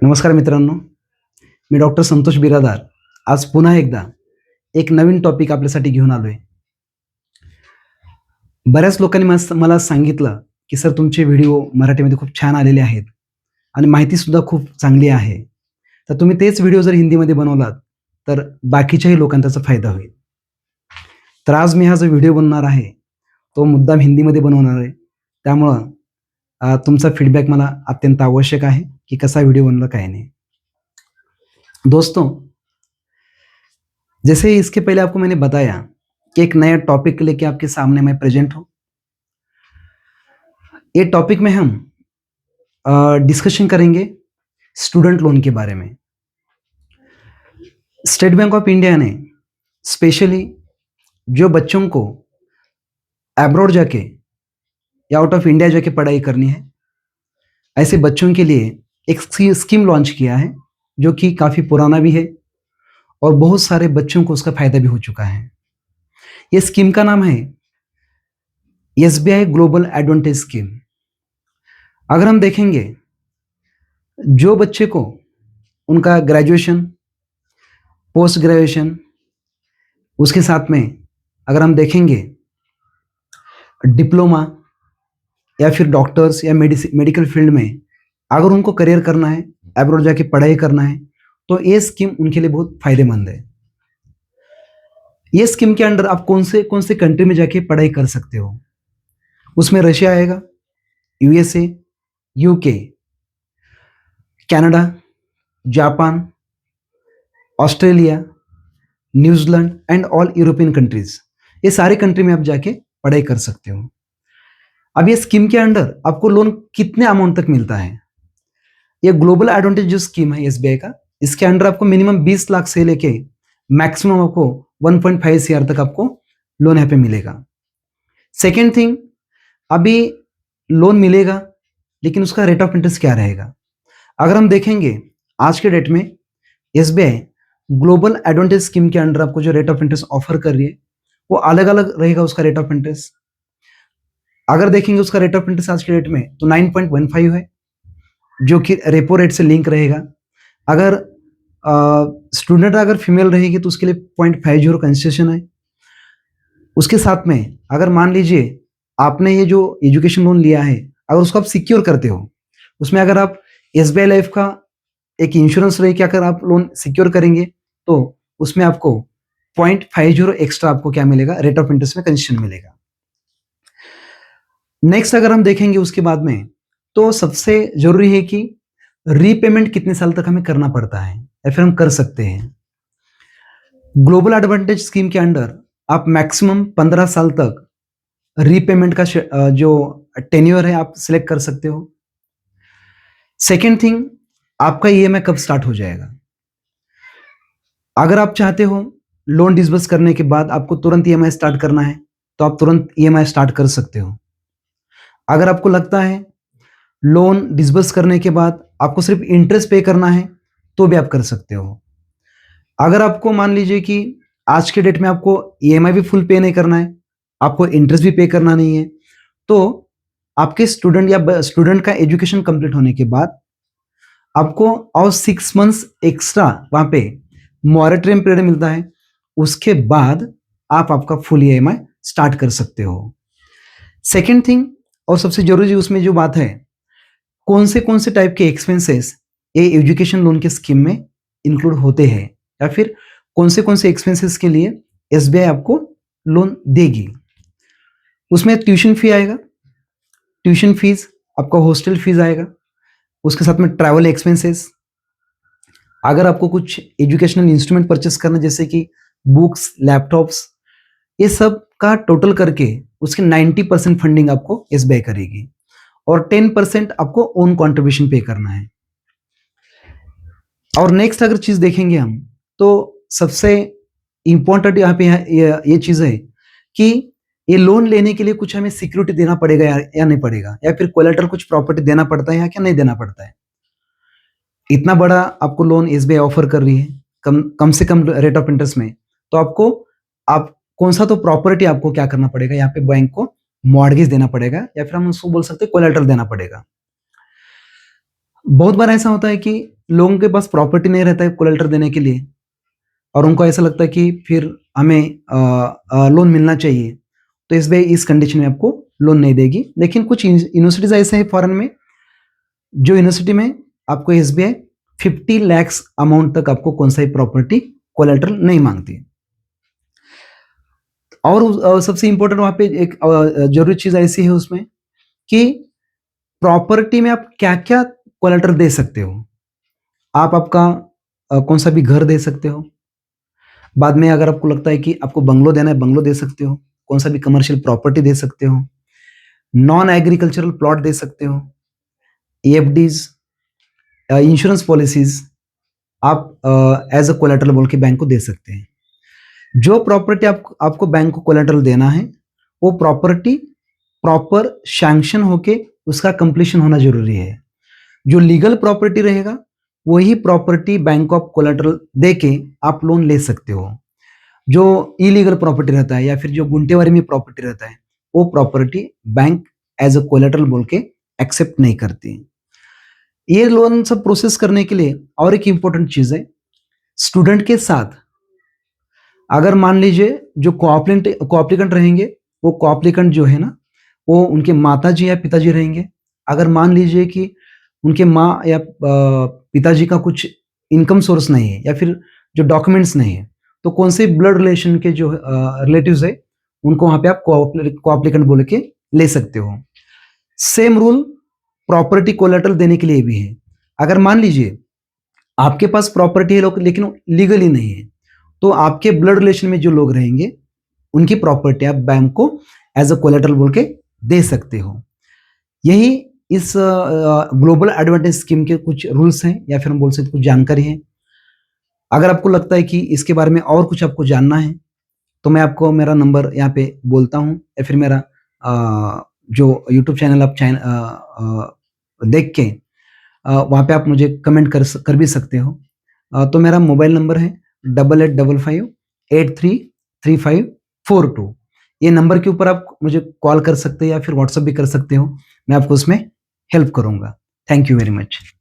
नमस्कार मित्रांनो, मी डॉक्टर संतोष बिरादार आज पुन्हा एकदा एक नवीन टॉपिक आपल्यासाठी घेऊन आलोय. बऱ्याच लोकांनी मला सांगितलं, की सर तुमचे व्हिडिओ मराठीमध्ये खूप छान आलेले आहेत आणि माहितीसुद्धा खूप चांगली आहे. तर तुम्ही तेच व्हिडिओ जर हिंदीमध्ये बनवलात, तर बाकीच्याही लोकांना त्याचा फायदा होईल. तर आज मी हा जो व्हिडिओ बनवणार आहे, तो मुद्दाम हिंदीमध्ये बनवणार आहे. त्यामुळं तुमचा फीडबॅक मला अत्यंत आवश्यक आहे, की कसा व्हिडिओ बनला काय नाही. दोस्तों, जैसे इसके पहले आपको मैंने बताया कि एक नया टॉपिक लेके आपके सामने मैं प्रेजेंट हूँ। ये टॉपिक में हम डिस्कशन करेंगे स्टूडेंट लोन के बारे में। स्टेट बैंक ऑफ इंडिया ने स्पेशली जो बच्चों को अब्रॉड जाके या आउट ऑफ इंडिया जाके पढ़ाई करनी है, ऐसे बच्चों के लिए एक स्कीम लॉन्च किया है, जो कि काफ़ी पुराना भी है और बहुत सारे बच्चों को उसका फ़ायदा भी हो चुका है। ये स्कीम का नाम है एसबीआई ग्लोबल एडवांटेज स्कीम। अगर हम देखेंगे, जो बच्चे को उनका ग्रेजुएशन, पोस्ट ग्रेजुएशन, उसके साथ में अगर हम देखेंगे डिप्लोमा या फिर डॉक्टर्स या मेडिकल फील्ड में अगर उनको करियर करना है, अब्रॉड जाके पढ़ाई करना है, तो ये स्कीम उनके लिए बहुत फायदेमंद है। ये स्कीम के अंडर आप कौन से कंट्री में जाके पढ़ाई कर सकते हो। उसमें रशिया आएगा, USA, UK, Canada, Japan, Australia, New Zealand and all European countries, ये सारे कंट्री में आप जाके पढ़ाई कर सकते हो। अब ये स्कीम के अंडर आपको लोन कितने अमाउंट तक मिलता है? ये ग्लोबल एडवांटेज जो स्कीम है एसबीआई का, इसके अंडर आपको मिनिमम 20 लाख से लेके मैक्सिमम आपको 1.5 सीआर तक आपको लोन यहाँ पे मिलेगा। सेकेंड थिंग, अभी लोन मिलेगा, लेकिन उसका रेट ऑफ इंटरेस्ट क्या रहेगा? अगर हम देखेंगे आज के डेट में एसबीआई ग्लोबल एडवांटेज स्कीम के अंडर आपको जो रेट ऑफ इंटरेस्ट ऑफर कर रही है, वो अलग अलग रहेगा उसका रेट ऑफ इंटरेस्ट। अगर देखेंगे उसका रेट ऑफ इंटरेस्ट आज के डेट में तो 9.15 है, जो कि रेपो रेट से लिंक रहेगा। अगर स्टूडेंट अगर फीमेल रहेगी तो उसके लिए 0.50 कंसेशन है। उसके साथ में अगर मान लीजिए आपने ये जो एजुकेशन लोन लिया है, अगर उसको आप सिक्योर करते हो, उसमें अगर आप एसबीआई लाइफ का एक इंश्योरेंस रहे कि अगर आप लोन सिक्योर करेंगे तो उसमें आपको 0.50 एक्स्ट्रा आपको क्या मिलेगा, रेट ऑफ इंटरेस्ट में कंसेशन मिलेगा। नेक्स्ट अगर हम देखेंगे उसके बाद में, तो सबसे जरूरी है कि रीपेमेंट कितने साल तक हमें करना पड़ता है या फिर हम कर सकते हैं। ग्लोबल एडवांटेज स्कीम के अंडर आप मैक्सिमम 15 साल तक रीपेमेंट का जो टेन्योर है आप सिलेक्ट कर सकते हो। सेकेंड थिंग, आपका ईएमआई कब स्टार्ट हो जाएगा? अगर आप चाहते हो लोन डिसबर्स करने के बाद आपको तुरंत ईएमआई स्टार्ट करना है, तो आप तुरंत ईएमआई स्टार्ट कर सकते हो। अगर आपको लगता है लोन डिसबर्स करने के बाद आपको सिर्फ इंटरेस्ट पे करना है, तो भी आप कर सकते हो। अगर आपको मान लीजिए कि आज के डेट में आपको ईएमआई भी फुल पे नहीं करना है, आपको इंटरेस्ट भी पे करना नहीं है, तो आपके स्टूडेंट का एजुकेशन कंप्लीट होने के बाद आपको और 6 मंथ्स एक्स्ट्रा वहां पे मॉरेटोरियम पीरियड मिलता है। उसके बाद आप आपका फुल ईएमआई स्टार्ट कर सकते हो। सेकेंड थिंग, और सबसे जरूरी उसमें जो बात है, कौन से टाइप के एक्सपेंसेस ये एजुकेशन लोन के स्कीम में इंक्लूड होते हैं, या फिर कौन से एक्सपेंसेस के लिए एसबीआई आपको लोन देगी। उसमें ट्यूशन फी आएगा, ट्यूशन फीस, आपका हॉस्टल फीस आएगा, उसके साथ में ट्रैवल एक्सपेंसेस। अगर आपको कुछ एजुकेशनल इंस्ट्रूमेंट परचेस करना, जैसे कि बुक्स, लैपटॉप्स, ये सब का टोटल करके उसके 90% फंडिंग आपको एसबीआई करेगी और 10% आपको ओन कंट्रीब्यूशन पे करना है। और नेक्स्ट अगर चीज देखेंगे हम, तो सबसे इंपॉर्टेंट यहाँ पे ये चीज है कि ये लोन लेने के लिए कुछ हमें सिक्योरिटी देना पड़ेगा या नहीं पड़ेगा, या फिर कोलेटरल कुछ प्रॉपर्टी देना पड़ता है या क्या नहीं देना पड़ता है। इतना बड़ा आपको लोन एसबीआई ऑफर कर रही है कम से कम रेट ऑफ इंटरेस्ट में, तो आप कौन सा तो प्रॉपर्टी आपको क्या करना पड़ेगा, यहाँ पे बैंक को मॉर्गेज देना पड़ेगा, या फिर हम उसको बोल सकते हैं कोलेटरल देना पड़ेगा। बहुत बार ऐसा होता है कि लोगों के पास प्रॉपर्टी नहीं रहता है कोलेटरल देने के लिए और उनको ऐसा लगता है कि फिर हमें लोन मिलना चाहिए, तो एसबीआई इस कंडीशन में आपको लोन नहीं देगी। लेकिन कुछ यूनिवर्सिटीज ऐसे हैं फॉरेन में, जो यूनिवर्सिटी में आपको एसबीआई 50 लाख अमाउंट तक आपको कौन सा ही प्रॉपर्टी कोलेटरल नहीं मांगती। और सबसे इंपॉर्टेंट वहां पे एक जरूरी चीज ऐसी है उसमें कि प्रॉपर्टी में आप क्या क्या कोलेटरल दे सकते हो। आप आपका कौन सा भी घर दे सकते हो। बाद में अगर आपको लगता है कि आपको बंगलो देना है, बंगलो दे सकते हो। कौन सा भी कमर्शियल प्रॉपर्टी दे सकते हो। नॉन एग्रीकल्चरल प्लॉट दे सकते हो। एफडीज, इंश्योरेंस पॉलिसीज आप एज अ कोलेटरल बोल के बैंक को दे सकते हैं। जो प्रॉपर्टी आपको बैंक को कोलेटरल देना है, वो प्रॉपर्टी प्रॉपर सैंक्शन होके उसका कंप्लीशन होना जरूरी है। जो लीगल प्रॉपर्टी रहेगा वही प्रॉपर्टी बैंक को आप कोलेटरल देके आप लोन ले सकते हो। जो इलीगल प्रॉपर्टी रहता है या फिर जो गुंटेवारी में प्रॉपर्टी रहता है, वो property bank as a collateral बोल के एक्सेप्ट नहीं करती। ये लोन सब प्रोसेस करने के लिए और एक इंपॉर्टेंट चीज है, स्टूडेंट के साथ अगर मान लीजिए जो कोएप्लिकेंट रहेंगे, वो कोएप्लिकेंट जो है ना, वो उनके माताजी या पिताजी रहेंगे। अगर मान लीजिए कि उनके माँ या पिताजी का कुछ इनकम सोर्स नहीं है या फिर जो डॉक्यूमेंट्स नहीं है, तो कौन से ब्लड रिलेशन के जो रिलेटिव्स है, उनको वहां पे आप कोएप्लिकेंट बोल के ले सकते हो। सेम रूल प्रॉपर्टी कोलेटरल देने के लिए भी है। अगर मान लीजिए आपके पास प्रॉपर्टी है लेकिन लीगली नहीं है, तो आपके ब्लड रिलेशन में जो लोग रहेंगे उनकी प्रॉपर्टी आप बैंक को एज अ कोलेटरल बोल के दे सकते हो। यही इस ग्लोबल एडवांटेज स्कीम के कुछ रूल्स हैं या फिर हम बोल सकते कुछ जानकारी है। अगर आपको लगता है कि इसके बारे में और कुछ आपको जानना है, तो मैं आपको मेरा नंबर यहाँ पे बोलता हूँ या फिर मेरा जो यूट्यूब चैनल आप देख के वहाँ पे आप मुझे कमेंट कर भी सकते हो। तो मेरा मोबाइल नंबर है 8855833542। ये नंबर के ऊपर आप मुझे कॉल कर सकते हैं या फिर व्हाट्सएप भी कर सकते हो। मैं आपको उसमें हेल्प करूंगा। Thank you very much.